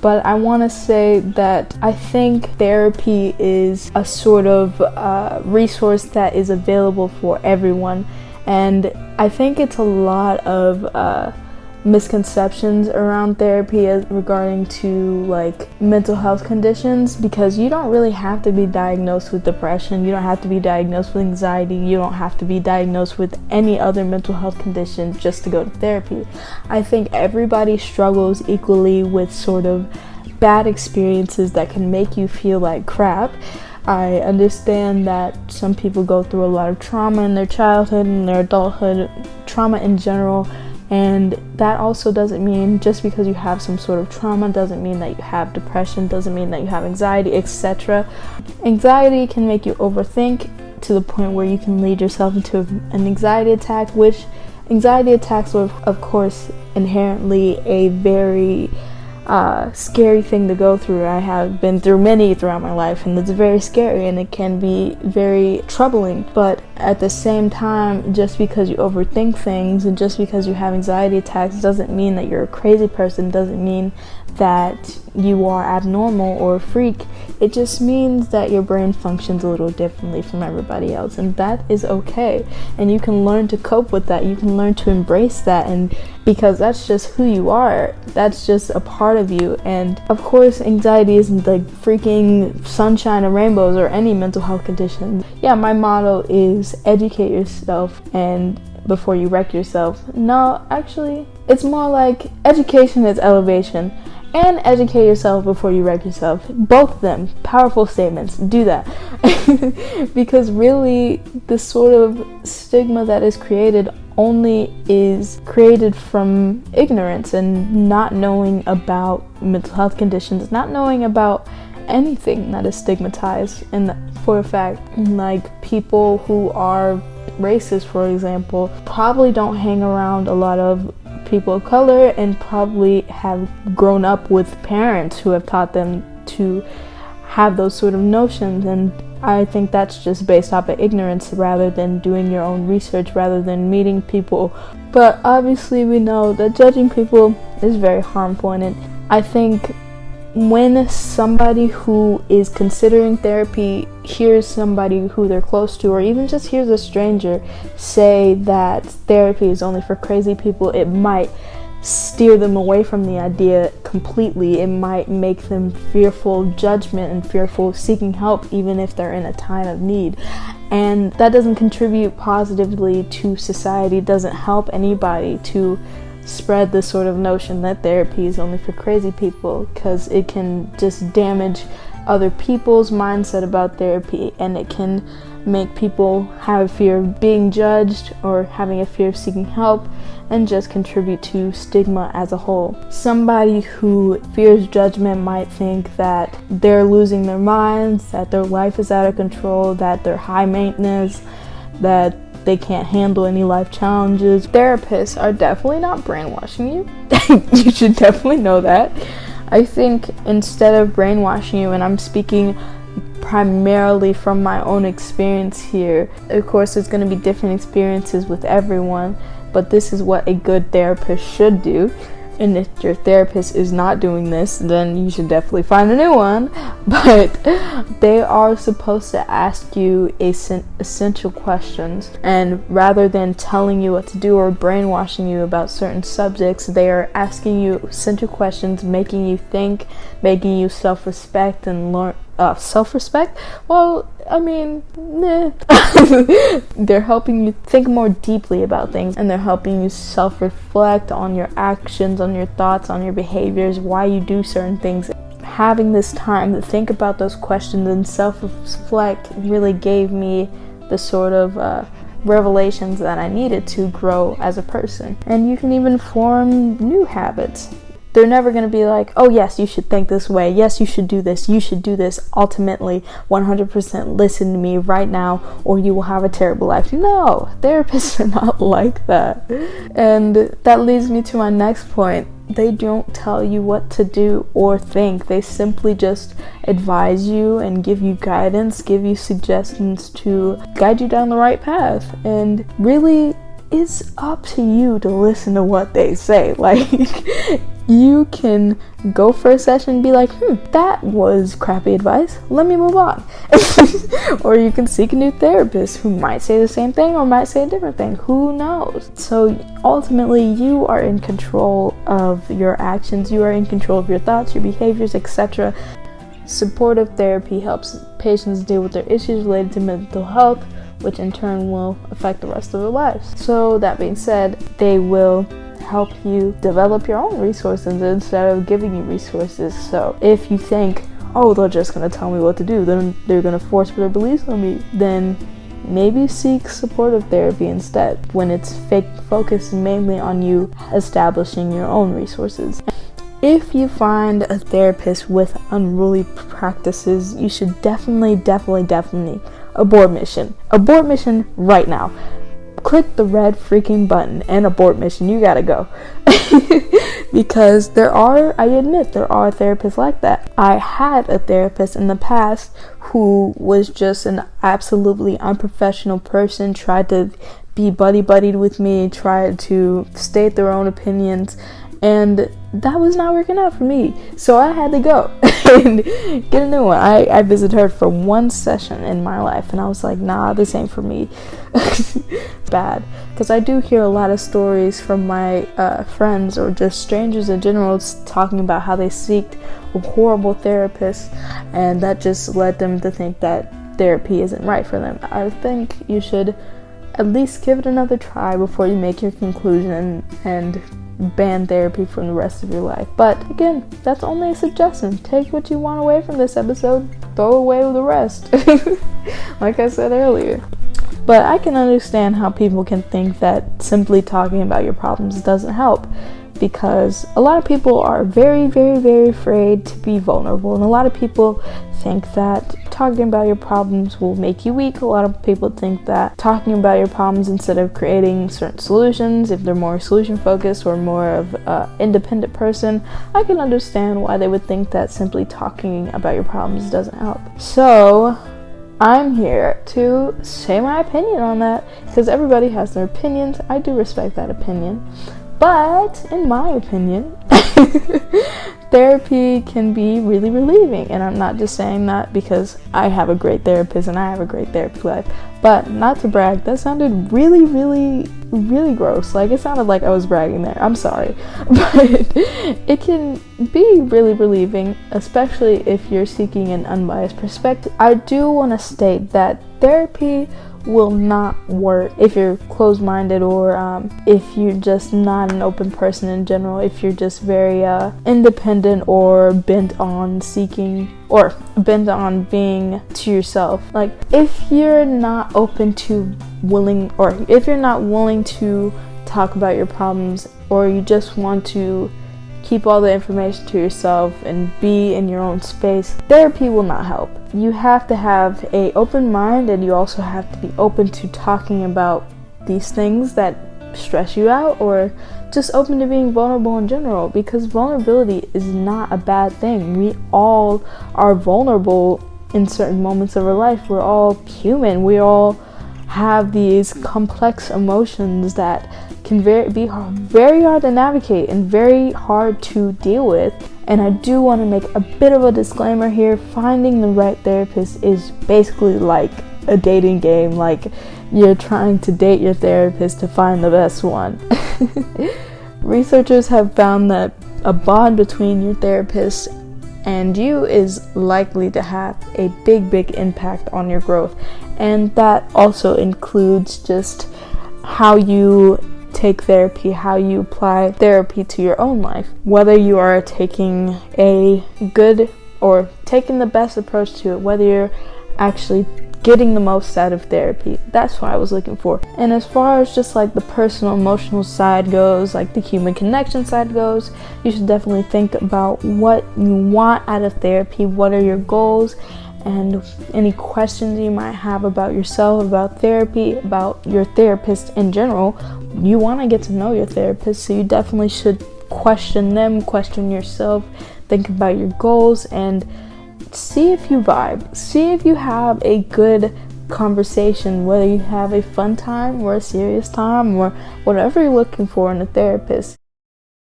But I want to say that I think therapy is a sort of resource that is available for everyone. And I think it's a lot of misconceptions around therapy regarding to like mental health conditions, because you don't really have to be diagnosed with depression, you don't have to be diagnosed with anxiety, you don't have to be diagnosed with any other mental health condition just to go to therapy. I think everybody struggles equally with sort of bad experiences that can make you feel like crap. I understand that some people go through a lot of trauma in their childhood and their adulthood, trauma in general. And that also doesn't mean, just because you have some sort of trauma doesn't mean that you have depression, doesn't mean that you have anxiety, etc. Anxiety can make you overthink to the point where you can lead yourself into an anxiety attack, which anxiety attacks are, of course, inherently a very scary thing to go through. I have been through many throughout my life, and it's very scary and it can be very troubling. But at the same time, just because you overthink things and just because you have anxiety attacks doesn't mean that you're a crazy person, doesn't mean that you are abnormal or a freak. It just means that your brain functions a little differently from everybody else, and that is okay. And you can learn to cope with that, you can learn to embrace that, and because that's just who you are, that's just a part of you. And of course, anxiety isn't like freaking sunshine and rainbows or any mental health condition. Yeah, my motto is educate yourself and before you wreck yourself. No, actually, it's more like education is elevation. And educate yourself before you wreck yourself. Both of them, powerful statements. Do that. Because really, the sort of stigma that is created only is created from ignorance and not knowing about mental health conditions, not knowing about anything that is stigmatized. And for a fact, like people who are racist, for example, probably don't hang around a lot of people of color and probably have grown up with parents who have taught them to have those sort of notions. And I think that's just based off of ignorance rather than doing your own research, rather than meeting people. But obviously we know that judging people is very harmful, and I think when somebody who is considering therapy hears somebody who they're close to, or even just hears a stranger say that therapy is only for crazy people, it might steer them away from the idea completely. It might make them fearful of judgment and fearful of seeking help, even if they're in a time of need. And that doesn't contribute positively to society, doesn't help anybody to spread this sort of notion that therapy is only for crazy people, because it can just damage other people's mindset about therapy, and it can make people have a fear of being judged or having a fear of seeking help, and just contribute to stigma as a whole. Somebody who fears judgment might think that they're losing their minds, that their life is out of control, that they're high maintenance, that they can't handle any life challenges. Therapists are definitely not brainwashing you. You should definitely know that. I think instead of brainwashing you, and I'm speaking primarily from my own experience here, of course there's going to be different experiences with everyone, but this is what a good therapist should do. And if your therapist is not doing this, then you should definitely find a new one. But they are supposed to ask you essential questions. And rather than telling you what to do or brainwashing you about certain subjects, they are asking you essential questions, making you think, making you self-respect and learn. Self-respect? Well, I mean, They're helping you think more deeply about things, and they're helping you self-reflect on your actions, on your thoughts, on your behaviors, why you do certain things. Having this time to think about those questions and self-reflect really gave me the sort of revelations that I needed to grow as a person. And you can even form new habits. They're never going to be like, oh yes, you should think this way. Yes, you should do this. You should do this. Ultimately, 100% listen to me right now or you will have a terrible life. No, therapists are not like that. And that leads me to my next point. They don't tell you what to do or think. They simply just advise you and give you guidance, give you suggestions to guide you down the right path. And really, it's up to you to listen to what they say. Like, you can go for a session and be like, that was crappy advice, let me move on. Or you can seek a new therapist who might say the same thing or might say a different thing, who knows. So ultimately, you are in control of your actions, you are in control of your thoughts, your behaviors, etc. Supportive therapy helps patients deal with their issues related to mental health, which in turn will affect the rest of their lives. So that being said, they will help you develop your own resources instead of giving you resources. So if you think, oh, they're just going to tell me what to do, then they're going to force their beliefs on me, then maybe seek supportive therapy instead, when it's focused mainly on you establishing your own resources. If you find a therapist with unruly practices, you should definitely abort mission. Abort mission right now. Click the red freaking button and abort mission. You gotta go. Because I admit there are therapists like that. I had a therapist in the past who was just an absolutely unprofessional person, tried to be buddy-buddied with me, tried to state their own opinions, and that was not working out for me. So I had to go and get a new one. I visited her for one session in my life, and I was like, nah, this ain't for me. Bad. Because I do hear a lot of stories from my friends or just strangers in general talking about how they seeked a horrible therapist, and that just led them to think that therapy isn't right for them. I think you should at least give it another try before you make your conclusion and ban therapy from the rest of your life. But again, that's only a suggestion. Take what you want away from this episode, throw away the rest. Like I said earlier. But I can understand how people can think that simply talking about your problems doesn't help, because a lot of people are very, very, very afraid to be vulnerable, and a lot of people think that talking about your problems will make you weak. A lot of people think that talking about your problems instead of creating certain solutions, if they're more solution focused or more of an independent person, I can understand why they would think that simply talking about your problems doesn't help. So I'm here to say my opinion on that, because everybody has their opinions. I do respect that opinion. But in my opinion, therapy can be really relieving. And I'm not just saying that because I have a great therapist and I have a great therapy life. But not to brag, that sounded really, really, really gross. Like, it sounded like I was bragging there. I'm sorry. But it can be really relieving, especially if you're seeking an unbiased perspective. I do want to state that therapy will not work if you're closed-minded, or if you're just not an open person in general, if you're just very independent or bent on seeking or bent on being to yourself. Like, if you're not open to willing, or if you're not willing to talk about your problems, or you just want to keep all the information to yourself and be in your own space, therapy will not help. You have to have an open mind, and you also have to be open to talking about these things that stress you out, or just open to being vulnerable in general, because vulnerability is not a bad thing. We all are vulnerable in certain moments of our life. We're all human. We all have these complex emotions that can be very hard to navigate and very hard to deal with. And I do want to make a bit of a disclaimer here. Finding the right therapist is basically like a dating game. Like, you're trying to date your therapist to find the best one. Researchers have found that a bond between your therapist and you is likely to have a big impact on your growth. And that also includes just how you take therapy, how you apply therapy to your own life. Whether you are taking a good or taking the best approach to it, whether you're actually getting the most out of therapy. That's what I was looking for. And as far as just like the personal emotional side goes, like the human connection side goes, you should definitely think about what you want out of therapy, what are your goals, and any questions you might have about yourself, about therapy, about your therapist in general. You want to get to know your therapist, so you definitely should question them, question yourself, think about your goals, and see if you vibe. See if you have a good conversation, whether you have a fun time or a serious time or whatever you're looking for in a therapist.